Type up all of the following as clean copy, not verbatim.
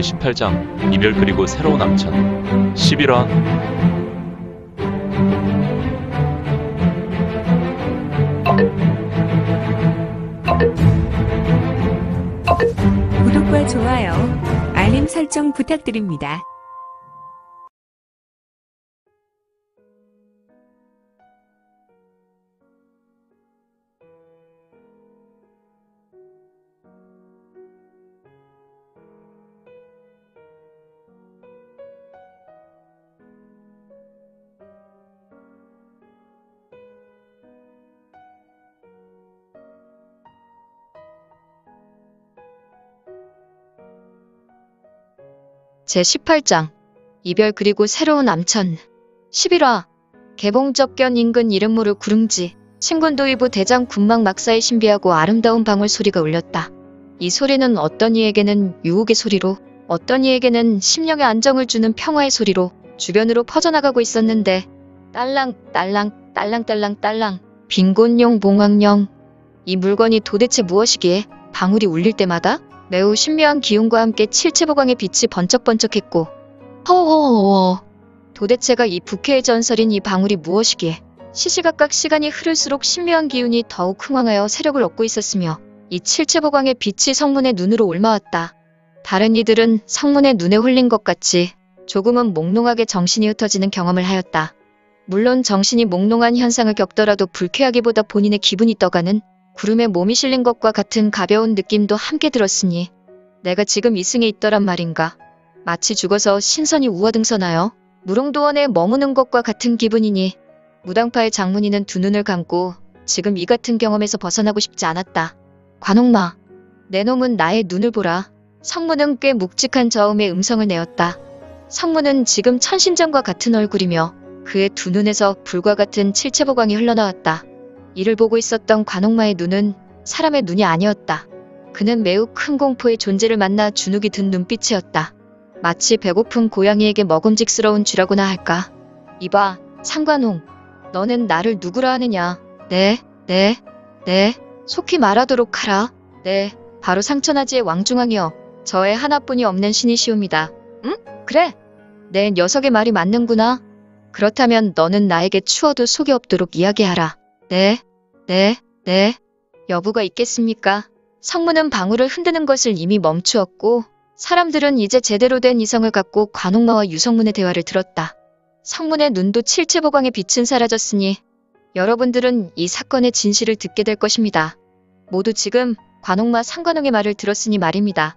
제18장 이별 그리고 새로운 남천 11화. 구독과 좋아요, 알림 설정 부탁드립니다. 제18장 이별 그리고 새로운 남천 11화 개봉접견 인근 이름 모를 구릉지 친군도이부 대장 군막 막사의 신비하고 아름다운 방울 소리가 울렸다. 이 소리는 어떤 이에게는 유혹의 소리로, 어떤 이에게는 심령에 안정을 주는 평화의 소리로 주변으로 퍼져나가고 있었는데 딸랑 딸랑 딸랑 딸랑 딸랑 빈곤용 봉황령, 이 물건이 도대체 무엇이기에 방울이 울릴 때마다 매우 신묘한 기운과 함께 칠채보광의 빛이 번쩍번쩍했고, 허허허허, 도대체가 이 부캐의 전설인 이 방울이 무엇이기에 시시각각 시간이 흐를수록 신묘한 기운이 더욱 흥황하여 세력을 얻고 있었으며, 이 칠채보광의 빛이 성문의 눈으로 옮아왔다. 다른 이들은 성문의 눈에 홀린 것 같이 조금은 몽롱하게 정신이 흩어지는 경험을 하였다. 물론 정신이 몽롱한 현상을 겪더라도 불쾌하기보다 본인의 기분이 떠가는 구름에 몸이 실린 것과 같은 가벼운 느낌도 함께 들었으니 내가 지금 이승에 있더란 말인가. 마치 죽어서 신선이 우어등선하여 무릉도원에 머무는 것과 같은 기분이니 무당파의 장문이는 두 눈을 감고 지금 이 같은 경험에서 벗어나고 싶지 않았다. 관옥마, 내 놈은 나의 눈을 보라. 성문은 꽤 묵직한 저음의 음성을 내었다. 성문은 지금 천신전과 같은 얼굴이며 그의 두 눈에서 불과 같은 칠채보광이 흘러나왔다. 이를 보고 있었던 관옥마의 눈은 사람의 눈이 아니었다. 그는 매우 큰 공포의 존재를 만나 주눅이 든 눈빛이었다. 마치 배고픈 고양이에게 먹음직스러운 쥐라고나 할까. 이봐, 상관홍. 너는 나를 누구라 하느냐. 네, 속히 말하도록 하라. 네, 바로 상천하지의 왕중왕이여. 저의 하나뿐이 없는 신이시옵니다. 응? 그래. 내 녀석의 말이 맞는구나. 그렇다면 너는 나에게 추워도 속이 없도록 이야기하라. 네. 여부가 있겠습니까? 성문은 방울을 흔드는 것을 이미 멈추었고 사람들은 이제 제대로 된 이성을 갖고 관옥마와 유성문의 대화를 들었다. 성문의 눈도 칠채보광의 빛은 사라졌으니 여러분들은 이 사건의 진실을 듣게 될 것입니다. 모두 지금 관옥마 상관홍의 말을 들었으니 말입니다.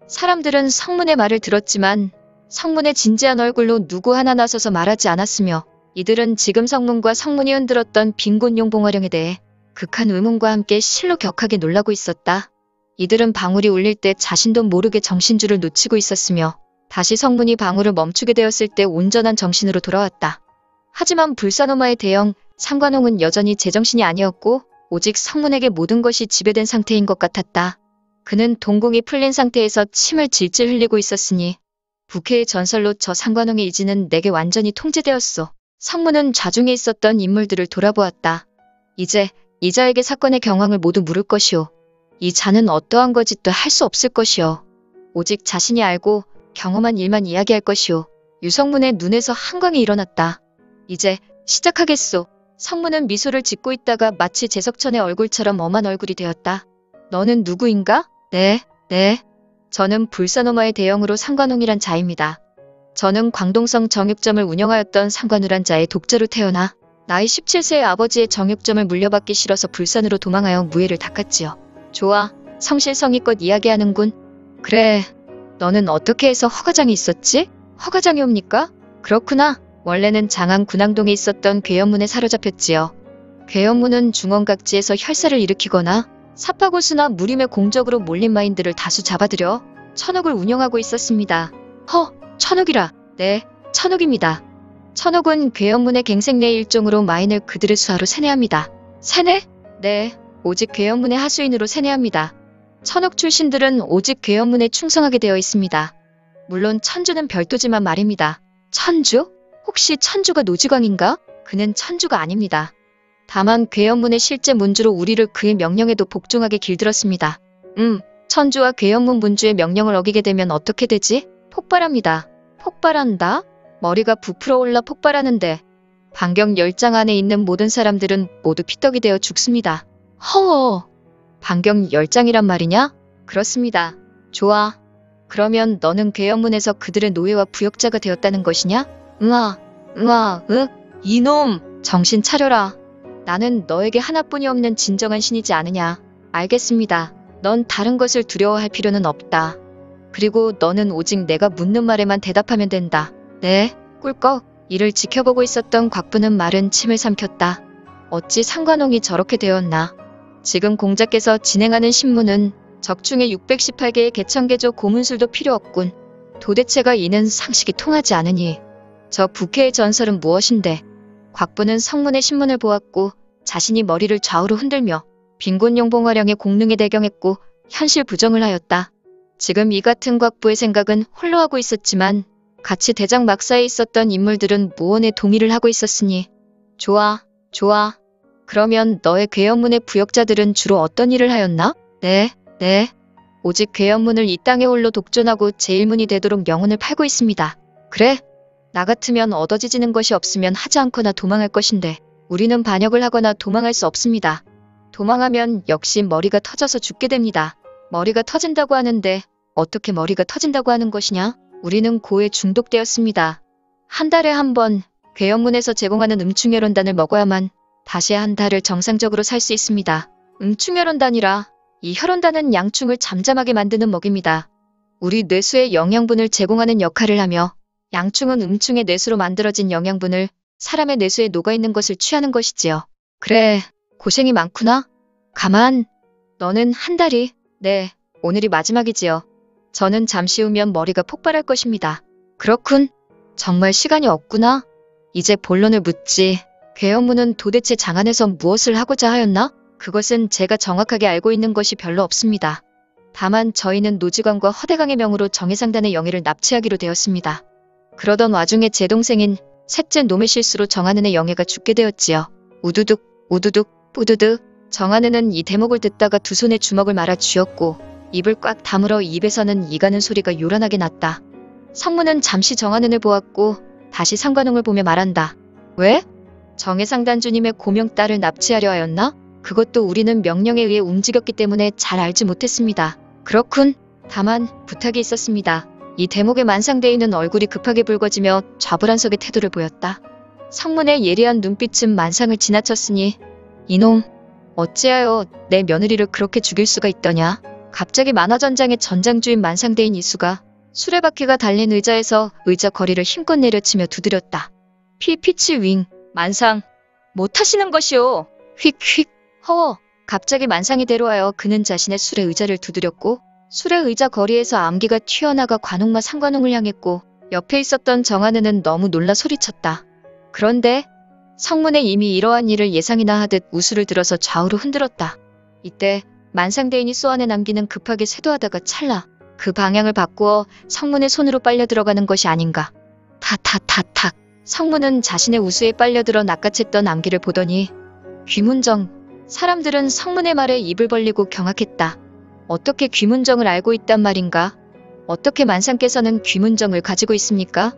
사람들은 성문의 말을 들었지만 성문의 진지한 얼굴로 누구 하나 나서서 말하지 않았으며 이들은 지금 성문과 성문이 흔들었던 빈곤용 봉화령에 대해 극한 의문과 함께 실로 격하게 놀라고 있었다. 이들은 방울이 울릴 때 자신도 모르게 정신줄을 놓치고 있었으며 다시 성문이 방울을 멈추게 되었을 때 온전한 정신으로 돌아왔다. 하지만 불사노마의 대영 상관홍은 여전히 제정신이 아니었고 오직 성문에게 모든 것이 지배된 상태인 것 같았다. 그는 동공이 풀린 상태에서 침을 질질 흘리고 있었으니 부캐의 전설로 저 상관홍의 이지는 내게 완전히 통제되었소. 성문은 좌중에 있었던 인물들을 돌아보았다. 이제 이자에게 사건의 경황을 모두 물을 것이오. 이 자는 어떠한 거짓도 할 수 없을 것이오. 오직 자신이 알고 경험한 일만 이야기할 것이오. 유성문의 눈에서 한광이 일어났다. 이제 시작하겠소. 성문은 미소를 짓고 있다가 마치 제석천의 얼굴처럼 엄한 얼굴이 되었다. 너는 누구인가? 네. 저는 불사노마의 대영으로 상관홍이란 자입니다. 저는 광동성 정육점을 운영하였던 상관우란 자의 독자로 태어나 나이 17세의 아버지의 정육점을 물려받기 싫어서 불산으로 도망하여 무예를 닦았지요. 좋아, 성실성의껏 이야기하는군. 그래, 너는 어떻게 해서 허가장이 있었지? 허가장이 옵니까? 그렇구나. 원래는 장안 군항동에 있었던 괴연문에 사로잡혔지요. 괴연문은 중원각지에서 혈사를 일으키거나 사파고수나 무림의 공적으로 몰린 마인들을 다수 잡아들여 천옥을 운영하고 있었습니다. 천옥이라. 네, 천옥입니다. 천옥은 괴연문의 갱생내의 일종으로 마인을 그들의 수하로 세뇌합니다. 세뇌? 네, 오직 괴연문의 하수인으로 세뇌합니다. 천옥 출신들은 오직 괴연문에 충성하게 되어 있습니다. 물론 천주는 별도지만 말입니다. 천주? 혹시 천주가 노지광인가? 그는 천주가 아닙니다. 다만 괴연문의 실제 문주로 우리를 그의 명령에도 복종하게 길들었습니다. 천주와 괴현문 문주의 명령을 어기게 되면 어떻게 되지? 폭발합니다. 폭발한다? 머리가 부풀어 올라 폭발하는데 반경 10장 안에 있는 모든 사람들은 모두 피떡이 되어 죽습니다. 허! 반경 10장이란 말이냐? 그렇습니다. 좋아. 그러면 너는 괴현문에서 그들의 노예와 부역자가 되었다는 것이냐? 이놈! 정신 차려라. 나는 너에게 하나뿐이 없는 진정한 신이지 않으냐. 알겠습니다. 넌 다른 것을 두려워할 필요는 없다. 그리고 너는 오직 내가 묻는 말에만 대답하면 된다. 네, 꿀꺽. 이를 지켜보고 있었던 곽부는 마른 침을 삼켰다. 어찌 상관홍이 저렇게 되었나. 지금 공자께서 진행하는 신문은 적중에 618개의 개천개조 고문술도 필요 없군. 도대체가 이는 상식이 통하지 않으니. 저 부캐의 전설은 무엇인데? 곽부는 성문의 신문을 보았고 자신이 머리를 좌우로 흔들며 빈곤용봉화령의 공능에 대경했고 현실 부정을 하였다. 지금 이 같은 곽부의 생각은 홀로 하고 있었지만 같이 대장 막사에 있었던 인물들은 무언에 동의를 하고 있었으니 좋아. 그러면 너의 괴현문의 부역자들은 주로 어떤 일을 하였나? 네. 오직 괴현문을 이 땅에 홀로 독존하고 제1문이 되도록 영혼을 팔고 있습니다. 그래? 나 같으면 얻어지지는 것이 없으면 하지 않거나 도망할 것인데 우리는 반역을 하거나 도망할 수 없습니다. 도망하면 역시 머리가 터져서 죽게 됩니다. 머리가 터진다고 하는데 어떻게 머리가 터진다고 하는 것이냐? 우리는 고에 중독되었습니다. 한 달에 한 번 괴현문에서 제공하는 음충혈원단을 먹어야만 다시 한 달을 정상적으로 살 수 있습니다. 음충혈원단이라 이 혈원단은 양충을 잠잠하게 만드는 먹입니다. 우리 뇌수에 영양분을 제공하는 역할을 하며 양충은 음충의 뇌수로 만들어진 영양분을 사람의 뇌수에 녹아있는 것을 취하는 것이지요. 그래, 고생이 많구나. 가만, 너는 한 달이, 네, 오늘이 마지막이지요. 저는 잠시 후면 머리가 폭발할 것입니다. 그렇군. 정말 시간이 없구나. 이제 본론을 묻지. 괴현문은 도대체 장안에서 무엇을 하고자 하였나? 그것은 제가 정확하게 알고 있는 것이 별로 없습니다. 다만 저희는 노지광과 허대강의 명으로 정해상단의 영예를 납치하기로 되었습니다. 그러던 와중에 제 동생인 셋째 놈의 실수로 정하는의 영예가 죽게 되었지요. 우두둑, 뿌두둑. 정하는은 이 대목을 듣다가 두 손에 주먹을 말아 쥐었고 입을 꽉 다물어 입에서는 이가는 소리가 요란하게 났다. 성문은 잠시 정하는을 보았고 다시 상관홍을 보며 말한다. 왜? 정해상단 주님의 고명딸을 납치하려 하였나? 그것도 우리는 명령에 의해 움직였기 때문에 잘 알지 못했습니다. 그렇군. 다만 부탁이 있었습니다. 이 대목의 만상대인은 얼굴이 급하게 붉어지며 좌불안석의 태도를 보였다. 성문의 예리한 눈빛은 만상을 지나쳤으니 이놈, 어찌하여 내 며느리를 그렇게 죽일 수가 있더냐. 갑자기 만화전장의 전장주인 만상대인 이수가 수레바퀴가 달린 의자에서 의자 거리를 힘껏 내려치며 두드렸다. 피치 윙, 만상, 못하시는 것이오. 휙. 허, 갑자기 만상이 대로하여 그는 자신의 수레 의자를 두드렸고 수레 의자 거리에서 암기가 튀어나가 관홍마 상관홍을 향했고 옆에 있었던 정하느는 너무 놀라 소리쳤다. 그런데 성문에 이미 이러한 일을 예상이나 하듯 우수를 들어서 좌우로 흔들었다. 이때 만상대인이 쏘안에 남기는 급하게 쇄도하다가 찰나 그 방향을 바꾸어 성문의 손으로 빨려 들어가는 것이 아닌가. 탁. 성문은 자신의 우수에 빨려들어 낚아챘던 암기를 보더니 귀문정. 사람들은 성문의 말에 입을 벌리고 경악했다. 어떻게 귀문정을 알고 있단 말인가? 어떻게 만상께서는 귀문정을 가지고 있습니까?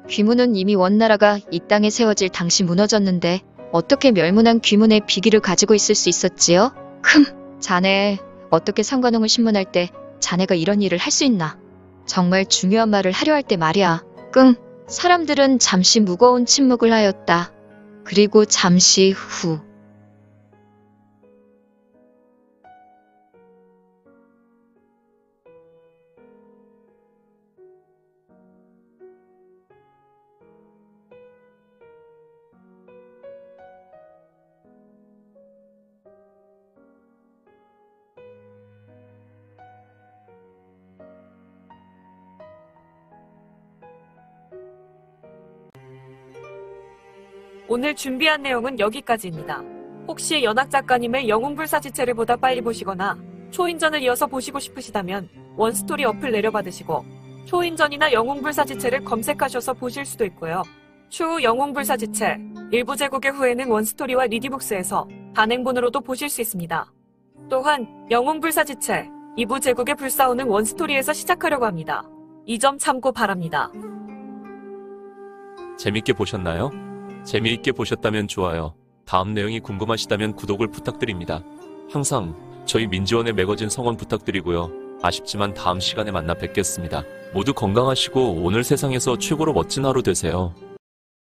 귀문은 이미 원나라가 이 땅에 세워질 당시 무너졌는데 어떻게 멸문한 귀문의 비기를 가지고 있을 수 있었지요? 자네, 어떻게 상관홍을 신문할 때 자네가 이런 일을 할 수 있나? 정말 중요한 말을 하려 할 때 말이야. 사람들은 잠시 무거운 침묵을 하였다. 그리고 잠시 후. 오늘 준비한 내용은 여기까지입니다. 혹시 연학 작가님의 영웅불사지체를 보다 빨리 보시거나 초인전을 이어서 보시고 싶으시다면 원스토리 어플 내려받으시고 초인전이나 영웅불사지체를 검색하셔서 보실 수도 있고요. 추후 영웅불사지체 일부 재국의 후에는 원스토리와 리디북스에서 단행본으로도 보실 수 있습니다. 또한 영웅불사지체 2부 제국의 불사오는 원스토리에서 시작하려고 합니다. 이 점 참고 바랍니다. 재밌게 보셨나요? 재미있게 보셨다면 좋아요. 다음 내용이 궁금하시다면 구독을 부탁드립니다. 항상 저희 민지원의 매거진 성원 부탁드리고요. 아쉽지만 다음 시간에 만나 뵙겠습니다. 모두 건강하시고 오늘 세상에서 최고로 멋진 하루 되세요.